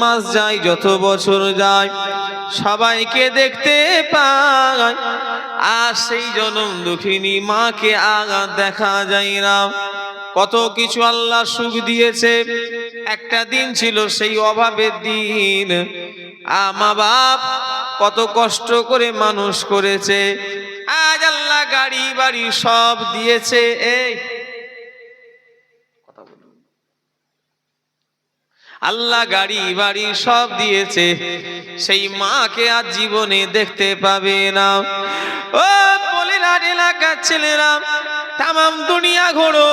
মাস যায়, যত বছর যায়, সবাইকে দেখতে পায়, আর সেই জনম দুঃখিনী মাকে আঘাত দেখা যায় না। কত কিছু আল্লাহ সুখ দিয়েছে। একটা দিন ছিল সেই অভাবের দিন, মা বাপ কত কষ্ট করে মানুষ করেছে, আজ আল্লাহ গাড়ি বাড়ি সব দিয়েছে। এই আল্লাহ গাড়ি বাড়ি সব দিয়েছে, সেই মাকে আজ জীবনে দেখতে পাবে না। ও পলিরাট এলাকার ছেলেরা, তামাম দুনিয়া ঘোরো,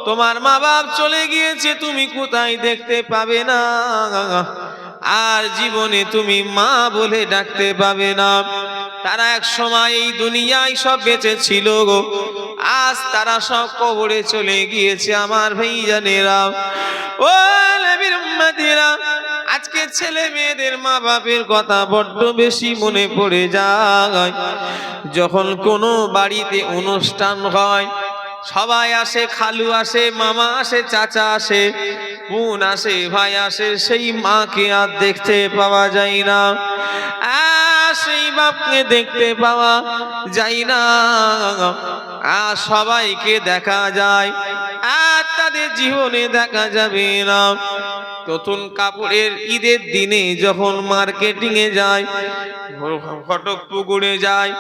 তোমার মা বাপ চলে গিয়েছে, তুমি কোথায় দেখতে পাবে না। আর জীবনে তুমি মা বলে ডাকতে পাবে না। তারা এক সময় এই দুনিয়ায় সব বেঁচে ছিল গো, আজ তারা সব কবরে চলে গিয়েছে। আমার ভাইজানেরা, ও নবীর উম্মতিরা, আজকে ছেলে মেয়েদের মা বাপের কথা বড্ড বেশি মনে পড়ে যায়। যখন কোনো বাড়িতে অনুষ্ঠান হয়, সবাই আসে, খালু আসে, মামা আসে, চাচা আসে, বোন আসে, ভাই আসে, সেই মাকে আর দেখতে পাওয়া যায় না, সেই বাপকে দেখতে পাওয়া যায় না। আর সবাইকে দেখা যায়, আর তাদের জীবনে দেখা যাবে না। নতুন কাপড়ের ঈদের দিনে যখন মার্কেটিং এ যায়, ফটকপুকুরে যায়,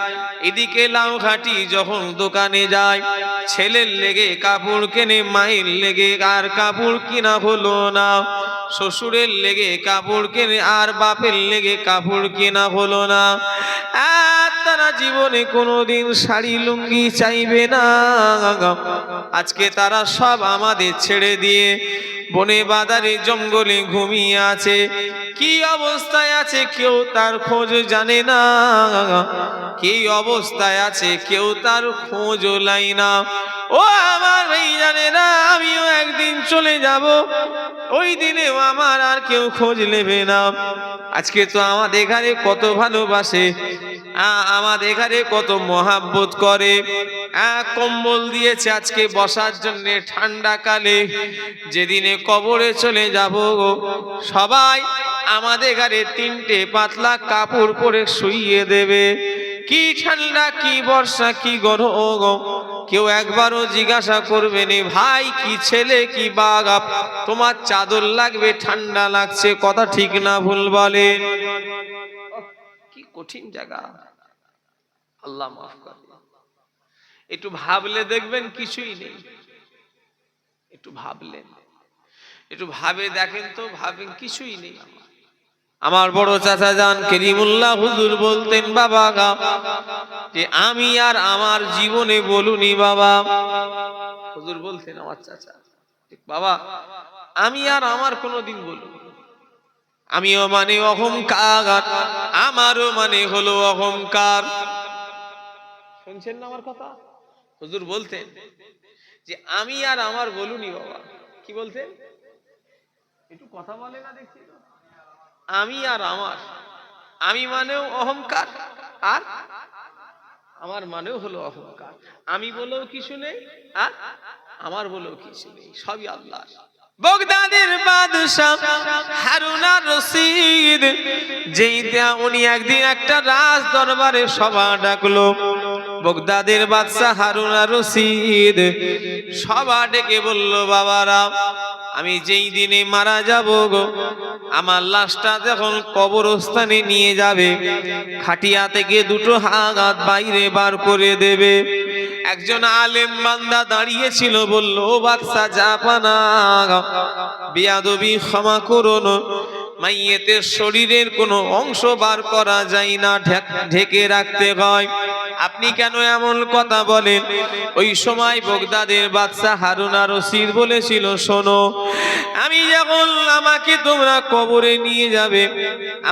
এদিকে লাউঘাটি যখন দোকানে যায়, ছেলের লেগে কাপড় কেনে, মায়ের লেগে আর কাপড় কিনা হলো না, শ্বশুরের লেগে কাপড় কেনে আর বাপের লেগে কাপড় কেনা হলো না। আর তারা জীবনে কোনোদিন শাড়ি লুঙ্গি চাইবে না। আজকে তারা সব আমাদের ছেড়ে দিয়ে বনে বাজারে জঙ্গলে ঘুমিয়ে আছে। কি অবস্থায় আছে কেউ তার খোঁজ জানে না, কি অবস্থায় আছে কেউ তার খোঁজও লাই না। ও আমার ভাই জানে না, আমিও একদিন চলে যাব, ওই দিনেও আমার আর কেউ খোঁজ নেবে না। আজকে তো আমাদের ঘরে কত ভালোবাসে, আমাদের ঘরে কত মহাব্বত করে, কম্বল দিয়েছে আজকে বসার জন্য ঠান্ডা কালে। যেদিনে কবরে চলে যাব, সবাই আমাদের ঘরে তিনটে পাতলা কাপড় পরে শুইয়ে দেবে। কি ঠান্ডা, কি বর্ষা, কি গরম, কেউ একবারও জিজ্ঞাসা করবে না, ভাই কি ছেলে কি বাপ, তোমার চাদর লাগবে, ঠান্ডা লাগছে, কথা ঠিক না ভুল বলে? কি কঠিন জায়গা, আল্লাহ মাফ করে। একটু ভাবলে দেখবেন কিছুই নেই। একটু ভাবলেন, একটু ভাবে দেখেন তো, ভাবেন কিছুই নেই। আমার বড় চাচা জান করিমুল্লাহ হুজুর বলতেন, বাবা গা, যে আমি আর আমার জীবনে বলুনি বাবা। হুজুর বলতেন আমার চাচা, বাবা আমি আর আমার কোনোদিন বলুনি। আমিও মানে অহংকার, আমারও মানে হলো অহংকার। শুনছেন না আমার কথা? হুজুর বলতেন যে আমি আর আমার বলুনি বাবা। কি বলতেন? একটু কথা বলে না দেখছি তো। আমি আর আমার, আমি মানেও অহংকার, আর আমার মানেও হলো অহংকার। আমি বলেও কিছু নেই, আর আমার বলেও কিছু নেই, সবই আল্লাহ। বগদাদের বাদশাহ হারুন আর রশিদ, যেইটা উনি একদিন একটা রাজ দরবারে সভা ডাকলো। বগদাদের বাদশাহ হারুন আর রশিদ সভা ডেকে বলল, বাবারা, আমি যেই দিনে মারা যাব গো, আমার লাশটা যখন কবরস্থানে নিয়ে যাবে, খাটিয়া থেকে দুটো হাত বাইরে বার করে দেবে। একজন আলেম বান্দা দাঁড়িয়ে ছিল, বলল, ও বাদশা জাপানা, বেয়াদবি ক্ষমা করুন, মাইয়েতের শরীরের কোনো অংশ বার করা যায় না, ঢেকে রাখতে হয়, আপনি কেন এমন কথা বলেন? ওই সময় বগদাদের বাদশাহ হারুন আর রশিদ বলেছিল, শোনো, আমি যখন আমাকে তোমরা কবরে নিয়ে যাবে,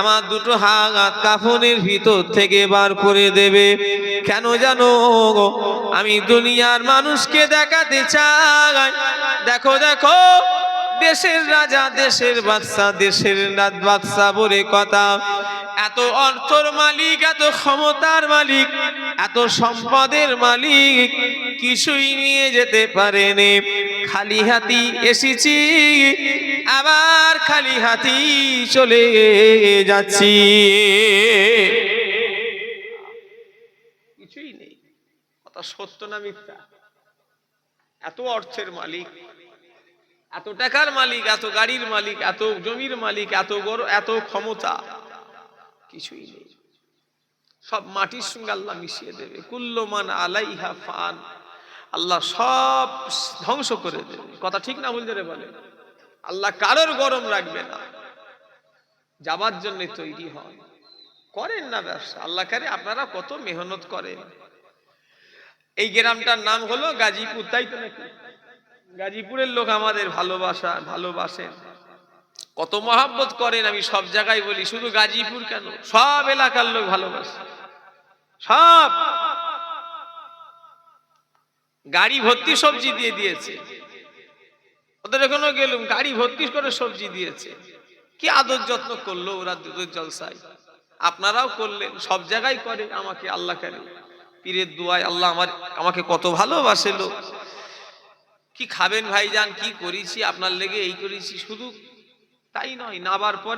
আমার দুটো হাত কাফনের ভিতর থেকে বার করে দেবে। কেন জানো? আমি দুনিয়ার মানুষকে দেখাতে চাই, দেখো দেখো, দেশের রাজা, দেশের বাদশা, দেশের বাদশা বলে কথা, এত অর্থর মালিক, এত ক্ষমতার মালিক, এত সম্পদের মালিক, কিছুই নিয়ে যেতে পারেনি, খালি হাতি এসেছি, আবার খালি হাতি চলে যাচ্ছি, কিছুই নেই। কথা সত্য না মিথ্যা? এত অর্থের মালিক, এত টাকার মালিক, এত গাড়ির মালিক, এত জমির মালিক, এত বড়, এত ক্ষমতা, কিছুই নেই। সব মাটির সঙ্গে আল্লাহ মিশিয়ে দেবে। কুল্লু মান আলাইহা ফান, আল্লাহ সব ধ্বংস করে দেবে। কথা ঠিক না ভুল ধরে বলে? আল্লাহ কারোর গরম রাখবে না, যাবার জন্য তৈরি হন, করেন না ব্যবসা। আল্লাহ কারে আপনারা কত মেহনত করেন। এই গ্রামটার নাম হলো গাজীপুর, তাই তো নাকি? গাজীপুরের লোক আমাদের ভালোবাসেন, কত মহাব্বত করেন। আমি সব জায়গায় বলি, শুধু গাজীপুর কেন, সব এলাকার লোক ভালোবাসে। সব গাড়ি ভর্তি সবজি দিয়ে দিয়েছে, ওদের এখনো গেলুম, গাড়ি ভর্তি করে সবজি দিয়েছে। কি আদর যত্ন করলো ওরা দুধের জলসায়, আপনারাও করলেন। সব জায়গায় করে আমাকে আল্লাহ করে পীরের দুয়ায় আল্লাহ আমাকে কত ভালোবাসে লোক। কি খাবেন ভাইজান, কি করেছি আপনার লেগে, এই করেছি, শুধু তাই নয়, নাবার পরে